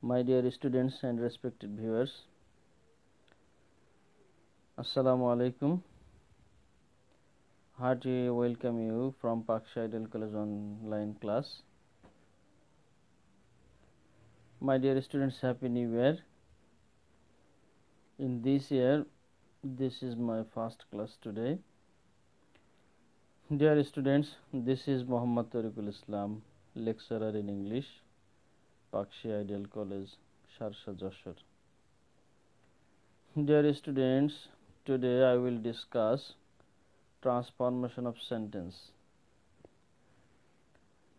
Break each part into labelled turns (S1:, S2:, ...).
S1: My dear students and respected viewers, Assalamu alaikum. Hearty welcome you from Paksha Ideal College online class. My dear students, Happy New Year. In this year, this is my first class today. Dear students, this is Muhammad Tariqul Islam, lecturer in English, Paksha Ideal College, Sharsha Joshor. Dear students, today I will discuss transformation of sentence,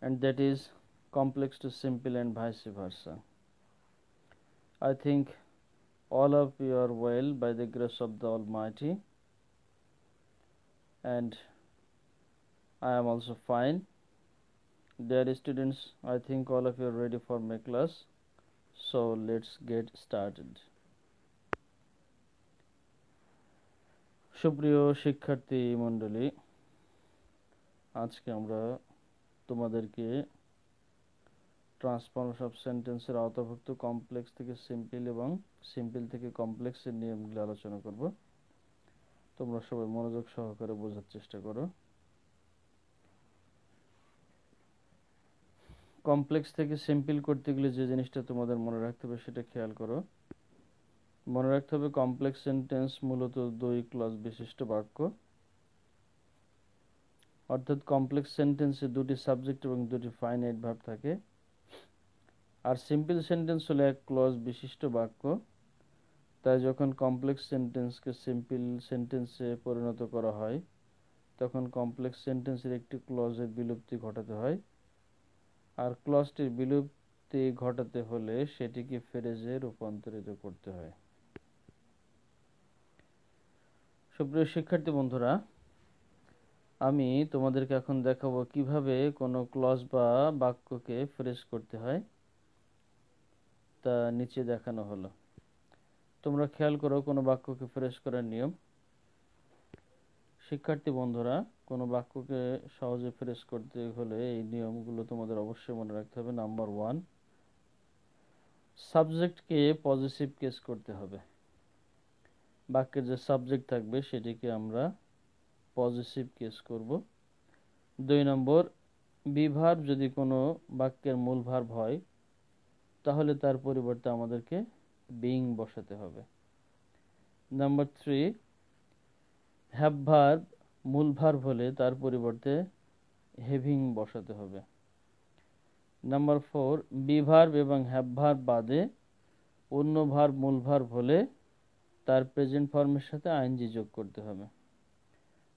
S1: and that is complex to simple and vice versa. I think all of you are well by the grace of the Almighty, and I am also fine. Dear students, I think all of you are ready for my class, so let's get started. সুপ্রিয় শিক্ষার্থী মণ্ডলী, আজকে আমরা তোমাদেরকে transformation of সেন্টেন্সের আওতাভুক্ত complex থেকে simple এবং সিম্পল থেকে কমপ্লেক্সের নিয়মগুলো আলোচনা করব। তোমরা সবাই মনোযোগ সহকারে বোঝার চেষ্টা করো। কমপ্লেক্স থেকে সিম্পল করতে গেলে যে জিনিসটা তোমাদের মনে রাখতে হবে সেটা খেয়াল করো। মনে রাখতে হবে কমপ্লেক্স সেন্টেন্স মূলত দুই ক্লজ বিশিষ্ট বাক্য, অর্থাৎ কমপ্লেক্স সেন্টেন্সে দুটি সাবজেক্ট এবং দুটি ফাইনাইট ভার্ব থাকে, আর সিম্পল সেন্টেন্স হলো এক ক্লজ বিশিষ্ট বাক্য। তাই যখন কমপ্লেক্স সেন্টেন্সকে সিম্পল সেন্টেন্সে পরিণত করা হয় তখন কমপ্লেক্স সেন্টেন্সের একটি ক্লজের বিলুপ্তি ঘটাতে হয়, আর ক্লজটির বিলুপ্তি ঘটাতে হলে সেটিকে ফ্রেজে রূপান্তরিত করতে হয়। সুপ্রিয় শিক্ষার্থী বন্ধুরা, আমি তোমাদেরকে এখন দেখাবো কিভাবে কোনো ক্লজ বা বাক্যকে ফ্রেজ করতে হয়, তা নিচে দেখানো হলো। তোমরা খেয়াল করো কোনো বাক্যকে ফ্রেজ করার নিয়ম। শিক্ষার্থী বন্ধুরা, কোনো বাক্যকে সহজে ফ্রেজ করতে হলে এই নিয়মগুলো তোমাদের অবশ্যই মনে রাখতে হবে। নাম্বার 1, সাবজেক্টকে পজিটিভ কেস করতে হবে। বাক্যের যে সাবজেক্ট থাকবে সেটিকে আমরা পজিটিভ কেস করব। 2 নম্বর, বি ভার্ব যদি কোনো বাক্যের মূল ভার্ব হয় তাহলে তার পরিবর্তে আমাদেরকে বিং বসাতে হবে। নাম্বার 3, হ্যাভ ভার্ব মূল ভার্ব হলে তার পরিবর্তে হ্যাভিং বসাতে হবে। নাম্বার 4, বি ভার্ব এবং হ্যাভ ভার্ব বাদে অন্য ভার্ব মূল ভার্ব হলে তার প্রেজেন্ট ফর্মের সাথে আইএনজি যোগ করতে হবে।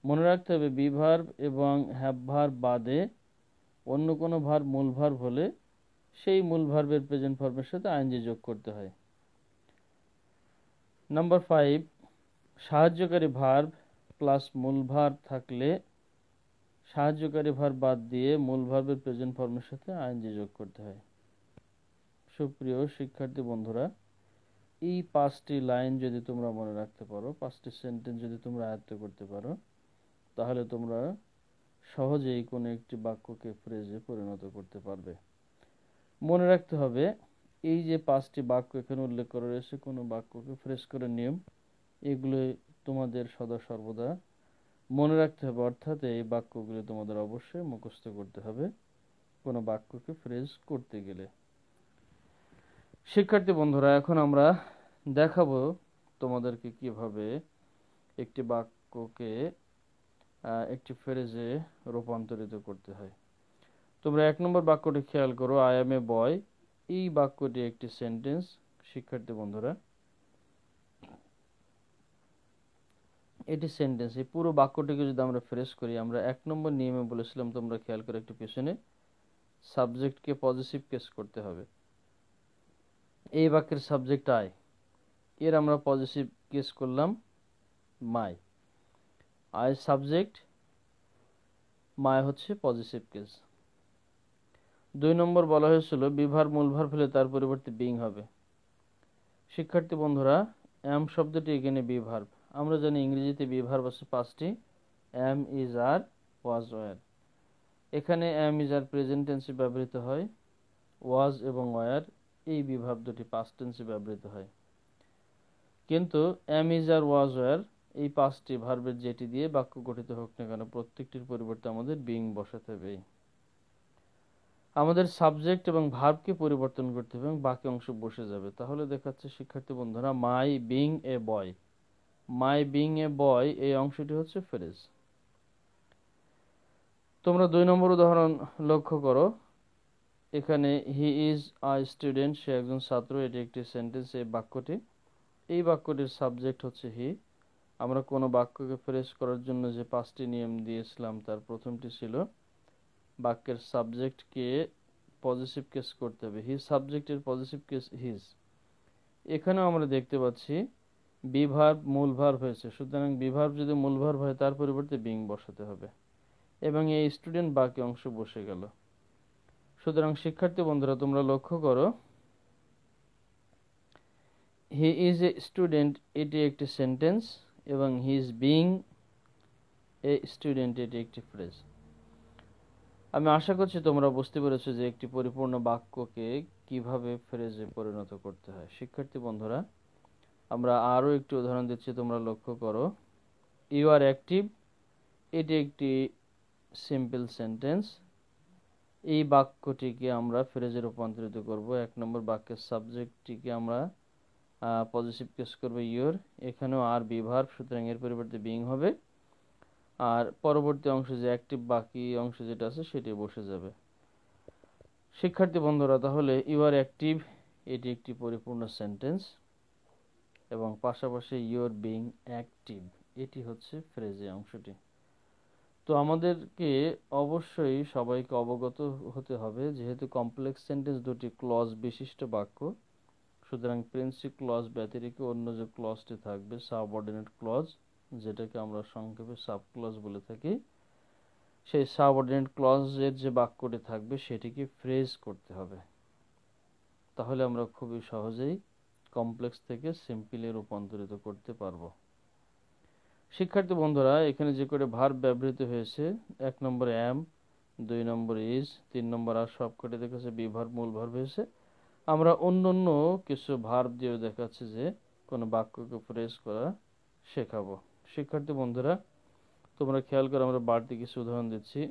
S1: মনে রাখতে হবে বি ভার্ব এবং হ্যাভ ভার্ব বাদে অন্য কোনো ভার্ব মূল ভার্ব হলে সেই মূল ভার্বের প্রেজেন্ট ফর্মের সাথে আইএনজি যোগ করতে হয়। নাম্বার 5, সাহায্যকারী ভার্ব প্লাস মূল ভার্ব থাকলে সাহায্যকারী ভার্ব বাদ দিয়ে মূল ভার্বের প্রেজেন্ট ফর্মের সাথে আইএনজি যোগ করতে হয়। সুপ্রিয় শিক্ষার্থী বন্ধুরা, এই 5টি লাইন যদি তোমরা মনে রাখতে পারো, 5টি সেন্টেন্স যদি তোমরা আয়ত্ত করতে পারো, তাহলে তোমরা সহজেই কোনো একটি বাক্যকে ফ্রেজে পরিণত করতে পারবে। মনে রাখতে হবে এই যে 5টি বাক্য এখানে উল্লেখ করা রয়েছে কোনো বাক্যকে ফ্রেজ করার নিয়ম, এগুলো তোমাদের সদা সর্বদা মনে রাখতে হবে, অর্থাৎ এই বাক্যগুলো তোমাদের অবশ্যই মুখস্থ করতে হবে কোনো বাক্যকে ফ্রেজ করতে গেলে। শিক্ষার্থী বন্ধুরা, এখন আমরা দেখাবো তোমাদেরকে কিভাবে একটি বাক্যকে একটি ফ্রেজে রূপান্তরিত করতে হয়। তোমরা 1 নম্বর বাক্যটি খেয়াল করো, আই এম এ বয়। এই বাক্যটি একটি সেন্টেন্স। শিক্ষার্থী বন্ধুরা, এটি সেন্টেন্স। এই পুরো বাক্যটিকে যদি আমরা ফ্রেজ করি, আমরা 1 নম্বর নিয়মে বলেছিলাম, তোমরা খেয়াল করে একটু পিছনে, সাবজেক্টকে পজিটিভ কেস করতে হবে। এই বাক্যের সাবজেক্ট আই, এর আমরা পজিটিভ কেস করলাম মাই। আই সাবজেক্ট, মাই হচ্ছে পজিটিভ কেস। 2 নম্বর বলা হয়েছিল বি ভার্ব মূল ভার্ব হলে তার পরিবর্তে বিং হবে। শিক্ষার্থী বন্ধুরা, অ্যাম শব্দটি এখানে বি ভার্ব। আমরা জানি ইংরেজিতে বি ভার্ব আছে 5টি, অ্যাম, ইজ, আর, ওয়াজ, ওয়ার। এখানে অ্যাম, ইজ, আর প্রেজেন্ট টেন্সে ব্যবহৃত হয়, ওয়াজ এবং ওয়ার এই বিভাব দুটি পাস্ট টেন্সে ব্যবহৃত হয়। কিন্তু am is R was were এই পাঁচটি ভার্বের যেটি দিয়ে বাক্য গঠিত হোক না কেন প্রত্যেকটির পরিবর্তে আমাদের বিং বসাতে হবে। আমাদের সাবজেক্ট এবং ভার্বকে পরিবর্তন করতে হবে এবং বাকি অংশ বসে যাবে। তাহলে দেখাচ্ছে শিক্ষার্থী বন্ধুরা, মাই being a boy, my being a বয় এই অংশটি হচ্ছে ফ্রেজ। তোমরা 2 নম্বর উদাহরণ লক্ষ্য করো। এখানে হি ইজ আ স্টুডেন্ট, সে একজন ছাত্র, এটি একটি সেন্টেন্স। এই বাক্যটি, এই বাক্যটির সাবজেক্ট হচ্ছে হি। আমরা কোনো বাক্যকে ফ্রেজ করার জন্য যে 5টি নিয়ম দিয়েছিলাম তার প্রথমটি ছিল বাক্যের সাবজেক্টকে পজিটিভ কেস করতে হবে। হিজ সাবজেক্টের পজিটিভ কেস হিজ। এখানেও আমরা দেখতে পাচ্ছি বি ভার্ব মূল ভার্ব হয়েছে, সুতরাং বি ভার্ব যদি মূল ভার্ব হয় তার পরিবর্তে বিং বসাতে হবে এবং এই স্টুডেন্ট বাকি অংশ বসে গেল। সুতরাং শিক্ষার্থী বন্ধুরা তোমরা লক্ষ্য করো, হি ইজ এ স্টুডেন্ট এটি একটি সেন্টেন্স এবং he is being a student এটি একটি ফ্রেজ। আমি আশা করছি তোমরা বুঝতে পেরেছো যে একটি পরিপূর্ণ বাক্যকে কিভাবে ফ্রেজে পরিণত করতে হয়। শিক্ষার্থী বন্ধুরা আমরা আরও একটি উদাহরণ দিচ্ছি, তোমরা লক্ষ্য করো। ইউ আর অ্যাক্টিভ এটি একটি সিম্পল সেন্টেন্স। এই বাক্যটিকে আমরা ফ্রেজে রূপান্তরিত করব। 1 নম্বর বাক্যের সাবজেক্টটিকে আমরা পজিটিভ কেস করব ইউর, এখানেও আর বি ভার্ব, সুতরাং এর পরিবর্তে বিং হবে। আর পরবর্তী অংশে যে অ্যাক্টিভ বাকি অংশ যেটা আছে সেটি বসে যাবে। শিক্ষার্থী বন্ধুরা তাহলে ইউ আর অ্যাক্টিভ এটি একটি পরিপূর্ণ সেন্টেন্স এবং পাশাপাশি ইউর বিং অ্যাক্টিভ এটি হচ্ছে ফ্রেজে অংশটি। তো আমাদেরকে অবশ্যই সবাইকে অবগত হতে হবে, যেহেতু কমপ্লেক্স সেন্টেন্স দুটি ক্লজ বিশিষ্ট বাক্য, সুতরাং প্রিন্সিপ ক্লজ ব্যতিরেকে অন্য যে ক্লজটি থাকবে সাবঅর্ডিনেট ক্লজ, যেটাকে আমরা সংক্ষেপে সাব ক্লজ বলে থাকি, সেই সাবঅর্ডিনেট ক্লজের যে বাক্যটি থাকবে সেটিকে ফ্রেজ করতে হবে। তাহলে আমরা খুবই সহজেই কমপ্লেক্স থেকে সিম্পলে রূপান্তরিত করতে পারবো। শিক্ষার্থী বন্ধুরা এখানে যে করে ভার্ব ব্যবহৃত হয়েছে, 1 নম্বর অ্যাম, 2 নম্বর ইজ, 3 নম্বর আর, সবকটি দেখেছে বি ভার্ব মূল ভার্ব হয়েছে। আমরা অন্য কিছু ভার্ব দিয়েও দেখাচ্ছি যে কোনো বাক্যকে ফ্রেজ করা শেখাবো। শিক্ষার্থী বন্ধুরা তোমরা খেয়াল করে আমরা বাড়তি কিছু উদাহরণ দিচ্ছি।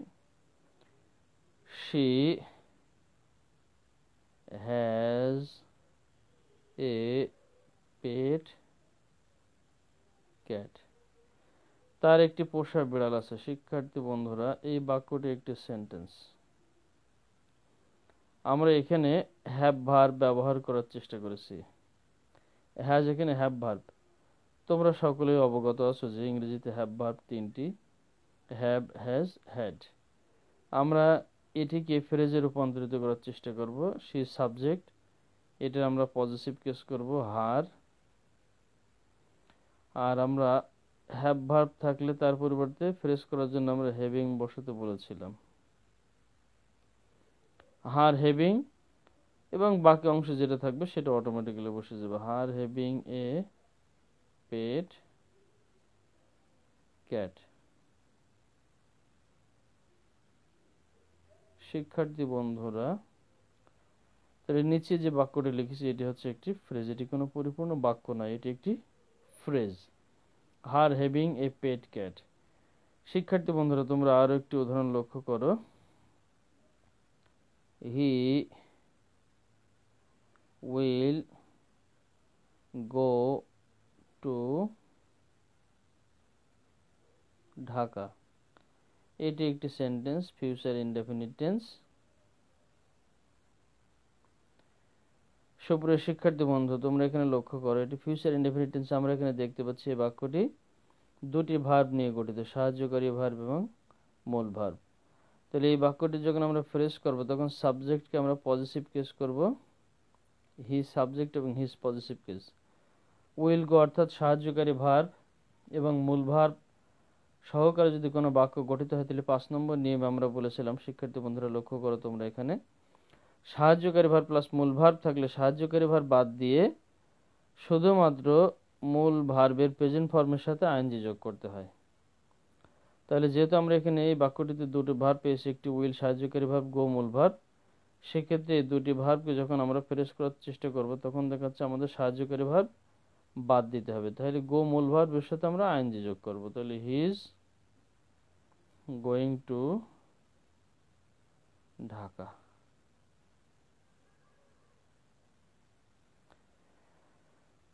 S1: She has a pet cat, তার একটি পোষা বিড়াল আছে। শিক্ষার্থী বন্ধুরা এই বাক্যটি একটি সেন্টেন্স। আমরা এখানে হ্যাভ ভার্ব ব্যবহার করার চেষ্টা করেছি। হ্যাজ এখানে হ্যাভ ভার্ব। তোমরা সকলেই অবগত আছো যে ইংরেজিতে হ্যাভ ভার্ব 3টি, হ্যাভ, হ্যাজ, হ্যাড। আমরা এটিকে ফ্রেজে রূপান্তরিত করার চেষ্টা করব। সি সাবজেক্ট, এটা আমরা পজিটিভ কেস করব হার। আর আমরা হ্যাভ ভার্ব থাকলে তার পরিবর্তে ফ্রেজ করার জন্য আমরা হ্যাভিং বসাতে বলেছিলাম, হার হ্যাভিং, এবং বাকি অংশ যেটা থাকবে সেটা অটোমেটিক্যালি বসে যাবে, হার হ্যাভিং এ পেট ক্যাট। শিক্ষার্থী বন্ধুরা তাহলে নিচে যে বাক্যটি লিখেছি এটি হচ্ছে একটি ফ্রেজ, এটি কোনো পরিপূর্ণ বাক্য নয়, এটি একটি phrase, her having a pet cat. শিক্ষার্থী বন্ধুরা তোমরা আরো একটি উদাহরণ লক্ষ্য করো। He will go to Dhaka, এটি একটি সেন্টেন্স, ফিউচার ইনডেফিনিট টেন্স। সুপ্রিয় শিক্ষার্থী বন্ধু তোমরা এখানে লক্ষ্য করো, এটি ফিউচার ইনডেফিনিট টেন্স। আমরা এখানে দেখতে পাচ্ছি এই বাক্যটি দুটি ভার্ব নিয়ে গঠিত, সাহায্যকারী ভার্ব এবং মূল ভার্ব। তাহলে এই বাক্যটি যখন আমরা ফ্রেজ করব তখন সাবজেক্টকে আমরা পজিটিভ কেস করব, হি সাবজেক্ট এবং his positive case. Will go অর্থাৎ সাহায্যকারী ভার্ব এবং মূল ভার্ব সহকারে যদি কোনো বাক্য গঠিত হয় তাহলে 5 নম্বর নিয়ম আমরা বলেছিলাম। শিক্ষার্থী বন্ধুরা লক্ষ্য করো তোমরা এখানে সাহায্যকারী ভার্ব প্লাস মূল ভার্ব থাকলে সাহায্যকারী ভার্ব বাদ দিয়ে শুধুমাত্র মূল ভার্বের প্রেজেন্ট ফর্মের সাথে আইএনজি যোগ করতে হয়। তাহলে যেহেতু আমরা এখানে এই বাক্যটিতে দুটো ভার্ব পেয়েছি, একটি উইল সাহায্যকারী ভার্ব, গো মূল ভার্ব, সেক্ষেত্রে দুটি ভার্বকে যখন আমরা ফ্রেজ করার চেষ্টা করব তখন দেখা যাচ্ছে আমাদের সাহায্যকারী ভার্ব বাদ দিতে হবে। তাহলে গো মূল ভার্বের সাথে আমরা আইএনজি যোগ করব। তাহলে he is going to Dhaka.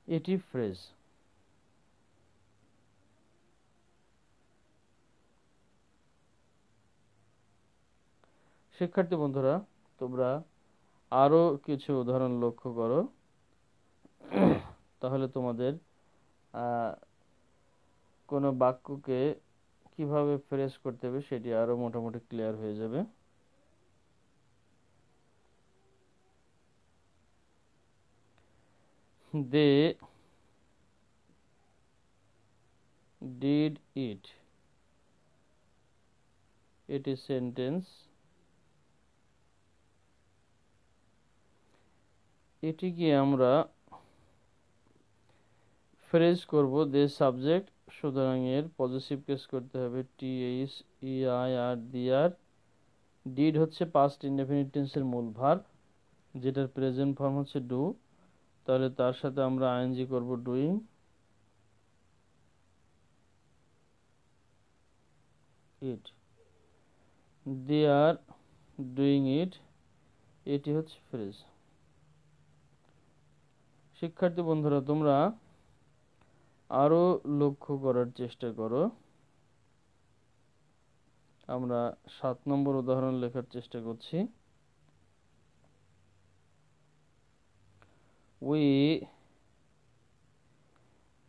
S1: এটি ফ্রেজ। শিক্ষার্থী বন্ধুরা, তোমরা আরো কিছু উদাহরণ লক্ষ্য করো, তাহলে তোমাদের কোনো বাক্যকে কিভাবে ফ্রেজ করতে হবে সেটি আরো মোটামুটি ক্লিয়ার হয়ে যাবে। দে ডিড ইট, এটি সেন্টেন্স। এটিকে আমরা ফ্রেজ করব দে সাবজেক্ট, সুতরাং এর পজিটিভ কেস করতে হবে টিএইচ ইআই আর দিয়ার। ডিড হচ্ছে পাস্ট ইনডেফিনিট টেন্সের মূল ভার্ব, যেটার প্রেজেন্ট ফর্ম হচ্ছে ডু, তাহলে তার সাথে আমরা আইএনজি করব doing. It, they are doing it, এটি হচ্ছে ফ্রেজ। শিক্ষার্থী বন্ধুরা, তোমরা আরো লক্ষ্য করার চেষ্টা করো। আমরা 7 নম্বর উদাহরণ লেখার চেষ্টা করছি। We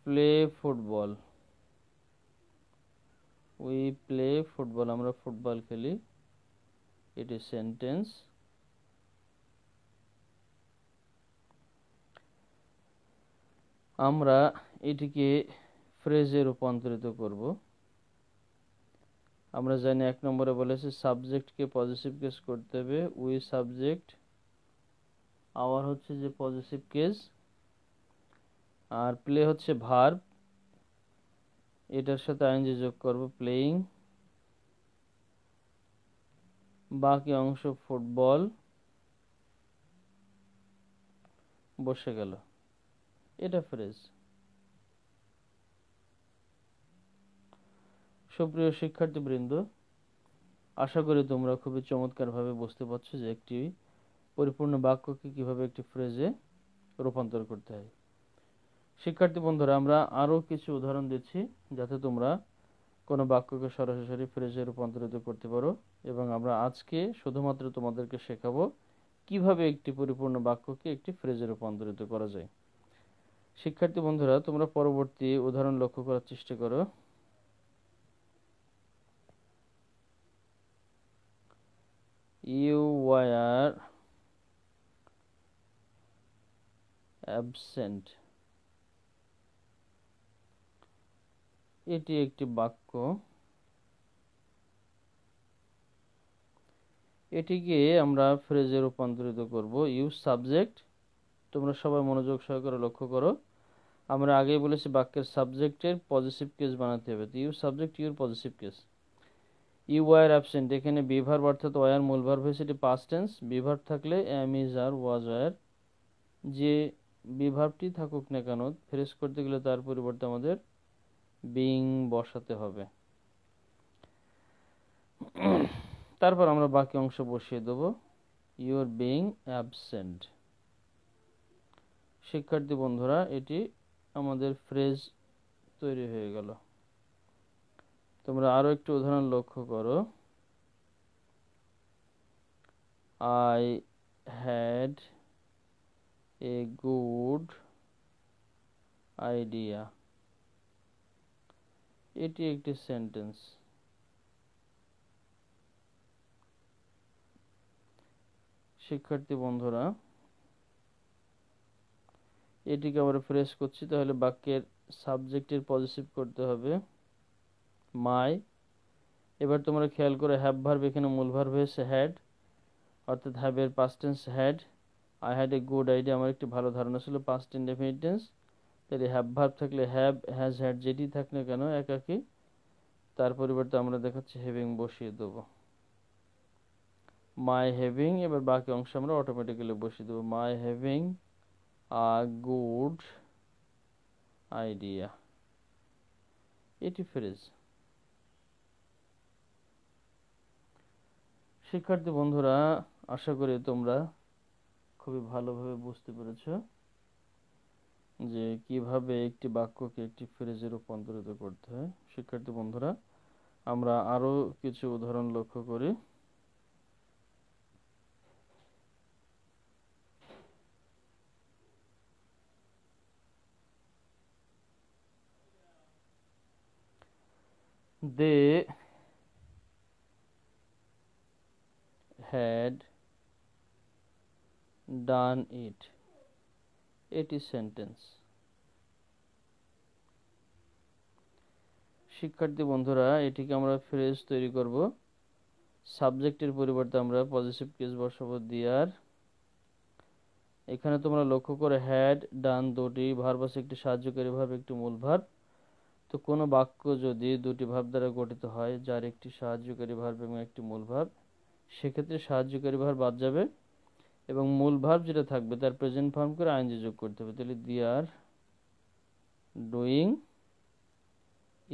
S1: play football, we play football, আমরা ফুটবল খেলি, এটি সেন্টেন্স। আমরা এটিকে ফ্রেজে রূপান্তরিত করব। আমরা জানি 1 নম্বরে বলেছে সাবজেক্টকে পজিটিভ কেস করতে হবে, উই সাবজেক্ট, আওয়ার হচ্ছে যে পজিটিভ কেস, আর প্লে হচ্ছে ভার্ব, এটার সাথে আইএনজি যোগ করব প্লেইং, বাকি অংশ ফুটবল, বসে গেল, এটা ফ্রেজ। সুপ্রিয় শিক্ষার্থীবৃন্দ, আশা করি তোমরা খুবই চমৎকারভাবে বুঝতে পারছো যে একটি পরিপূর্ণ বাক্যকে কিভাবে একটি ফ্রেজে রূপান্তর করতে হয়। শিক্ষার্থী বন্ধুরা, আমরা আরো কিছু উদাহরণ দিচ্ছি যাতে তোমরা কোনো বাক্যকে সরাসরি ফ্রেজে রূপান্তরিত করতে পারো, এবং আমরা আজকে শুধুমাত্র তোমাদেরকে শেখাবো কিভাবে একটি পরিপূর্ণ বাক্যকে একটি ফ্রেজে রূপান্তরিত করা যায়। শিক্ষার্থী বন্ধুরা, তোমরা পরবর্তী উদাহরণ লক্ষ্য করার চেষ্টা করো। You were absent, এটি একটি বাক্য। এটিকে আমরা ফ্রেজে রূপান্তরিত করব। ইউ সাবজেক্ট, তোমরা সবাই মনোযোগ সহকারে লক্ষ্য করো। আমরা আগেই বলেছি বাক্যের সাবজেক্টের পজিটিভ কেস বানাতে হবে। You subject, your positive case. You were absent, এখানে বি ভার্ব অর্থাৎ ওয়ার মূল ভার্ব হয়েছে, এটি পাস্ট টেন্স। বি ভার্ব থাকলে am, is, are, was, were, যে বি ভার্বটি থাকুক না কেন ফ্রেজ করতে গেলে তার পরিবর্তে আমাদের বিং বসাতে হবে। তারপর আমরা বাকি অংশ বসিয়ে দেব, ইউর বিং অ্যাবসেন্ট। শিক্ষার্থী বন্ধুরা, এটি আমাদের ফ্রেজ তৈরি হয়ে গেল। তোমরা আরো একটু উদাহরণ লক্ষ্য করো। I had a good idea, এটি একটি সেন্টেন্স। শিক্ষার্থী বন্ধুরা, এটিকে আমরা ফ্রেজ করছি, তাহলে বাক্যের সাবজেক্টের পজিটিভ করতে হবে মাই। এবার তোমরা খেয়াল করে হ্যাভ ভার্ব, এখানে মূল ভার্ব হয়েছে হ্যাড, অর্থাৎ হ্যাভ এর past tense had. I had a good idea, আমার একটি ভালো ধারণা ছিল, পাস্ট ইনডেফিনিট টেন্স। তাহলে হ্যাভ ভার্ব থাকলে হ্যাভ, হ্যাজ, হ্যাড যেটি থাক না কেন একাকি, তার পরিবর্তে আমরা দেখাচ্ছি হ্যাভিং বসিয়ে দেবো। মাই হ্যাভিং, এবার বাকি অংশ আমরা অটোমেটিক্যালি বসিয়ে দেবো। মাই হ্যাভিং আ গুড আইডিয়া, এটি ফ্রেজ। শিক্ষার্থী বন্ধুরা, আশা করি তোমরা খুবই ভালোভাবে বুঝতে পেরেছো যে কিভাবে একটি বাক্যকে একটি ফ্রেজে রূপান্তরিত করতে হয়। শিক্ষার্থী বন্ধুরা, আমরা আরো কিছু উদাহরণ লক্ষ্য করি। They had done it, এটি সেন্টেন্স। শিক্ষার্থী বন্ধুরা, এটিকে আমরা ফ্রেজ তৈরি করব। সাবজেক্টের পরিবর্তে আমরা পজিটিভ কেস বসাবো দিয়ার। এখানে তোমরা লক্ষ্য করে হ্যাড ডান দুটি ভার্ব আছে, একটি সাহায্যকারী ভার্ব, একটি মূল ভার্ব। তো কোনো বাক্য যদি দুটি ভার্ব দ্বারা গঠিত হয়, যার একটি সাহায্যকারী ভার্ব এবং একটি মূল ভার্ব, সেক্ষেত্রে সাহায্যকারী ভার্ব বাদ যাবে এবং মূল ভার্ব যেটা থাকবে তার প্রেজেন্ট ফর্ম করে আইএনজি যোগ করতে হবে। তাহলে দি আর ডুইং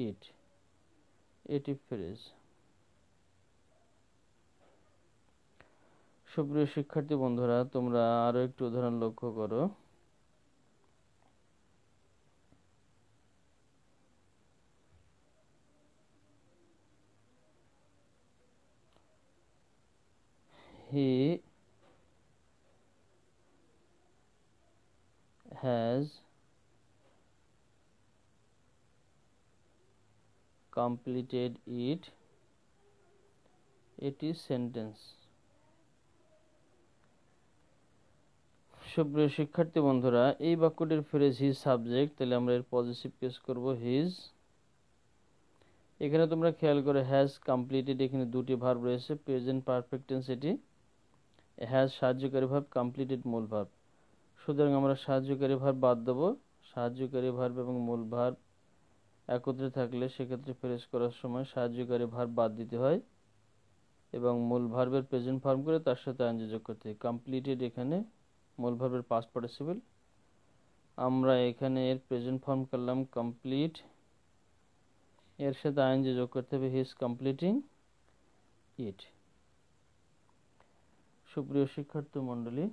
S1: ইট, এটি ফ্রেজ। সুপ্রিয় শিক্ষার্থী বন্ধুরা, তোমরা আরো একটি উদাহরণ লক্ষ্য করো। হি হ্যাজ completed it, এটি সেন্টেন্স। সুপ্রিয় শিক্ষার্থী বন্ধুরা, এই বাক্যটির ফ্রেজ হিজ সাবজেক্ট, তাহলে আমরা এর পজিটিভ কেস করব হিজ। এখানে তোমরা খেয়াল করে হ্যাজ কমপ্লিটেড, এখানে দুটি ভার্ব রয়েছে, প্রেজেন্ট পারফেক্ট টেন্স এটি, হ্যাজ সাহায্যকারী ভার্ব, কমপ্লিটেড মূল ভার্ব। সুতরাং আমরা সাহায্যকারী ভার্ব বাদ দেবো। সাহায্যকারী ভার্ব এবং মূল ভার্ব একত্রে থাকলে সেক্ষেত্রে ফ্রেজ করার সময় সাহায্যকারী ভার্ব বাদ দিতে হয় এবং মূল ভার্বের প্রেজেন্ট ফর্ম করে তার সাথে আইএনজি যোগ করতে হয়। কমপ্লিটেড এখানে মূল ভার্বের পাস্ট পার্টিসিপল, আমরা এখানে এর প্রেজেন্ট ফর্ম করলাম কমপ্লিট, এর সাথে আইএনজি যোগ করতে হবে, হি ইজ কমপ্লিটিং ইট। সুপ্রিয় শিক্ষার্থী মণ্ডলী,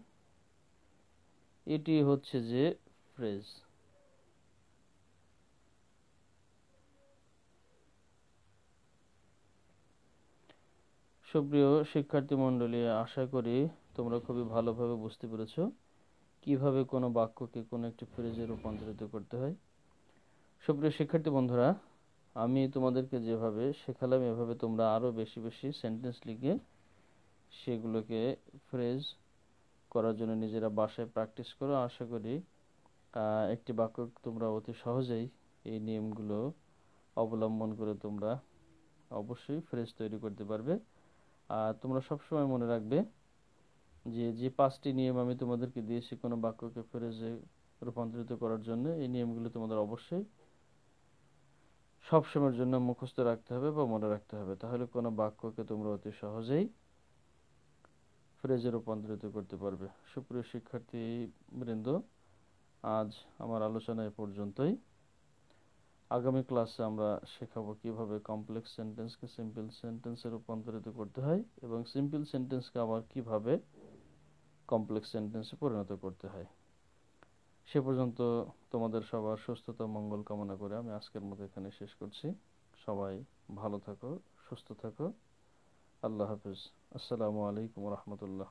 S1: এটি হচ্ছে যে ফ্রেজ। সুপ্রিয় শিক্ষার্থী মণ্ডলী, আশা করি তোমরা খুবই ভালোভাবে বুঝতে পেরেছো কিভাবে কোনো বাক্যকে কোনো একটি ফ্রেজে রূপান্তরিত করতে হয়। সুপ্রিয় শিক্ষার্থী বন্ধুরা, আমি তোমাদেরকে যেভাবে শেখালাম এভাবে তোমরা আরো বেশি বেশি সেন্টেন্স লিখে সেগুলোকে ফ্রেজ করার জন্য নিজেরা বাসায় প্র্যাকটিস করো। আশা করি একটি বাক্য তোমরা অতি সহজেই এই নিয়মগুলো অবলম্বন করে তোমরা অবশ্যই ফ্রেজ তৈরি করতে পারবে। আর তোমরা সবসময় মনে রাখবে যে যে 5টি নিয়ম আমি তোমাদেরকে দিয়েছি কোনো বাক্যকে ফ্রেজে রূপান্তরিত করার জন্য, এই নিয়মগুলো তোমাদের অবশ্যই সবসময়ের জন্য মুখস্থ রাখতে হবে বা মনে রাখতে হবে, তাহলে কোনো বাক্যকে তোমরা অতি সহজেই ফ্রেজে রূপান্তরিত করতে পারবে। সুপ্রিয় শিক্ষার্থী বৃন্দ, আজ আমার আলোচনা এ পর্যন্তই। আগামী ক্লাসে আমরা শেখাবো কিভাবে কমপ্লেক্স সেন্টেন্সকে সিম্পল সেন্টেন্সে রূপান্তরিত করতে হয় এবং সিম্পল সেন্টেন্সকে আবার কিভাবে কমপ্লেক্স সেন্টেন্সে পরিণত করতে হয়। সে পর্যন্ত তোমাদের সবার সুস্থতা মঙ্গল কামনা করে আমি আজকের মতো এখানে শেষ করছি। সবাই ভালো থাকো, সুস্থ থাকো। আল্লাহ হাফিজ। আসসালামু আলাইকুম রহমতুল্লাহ।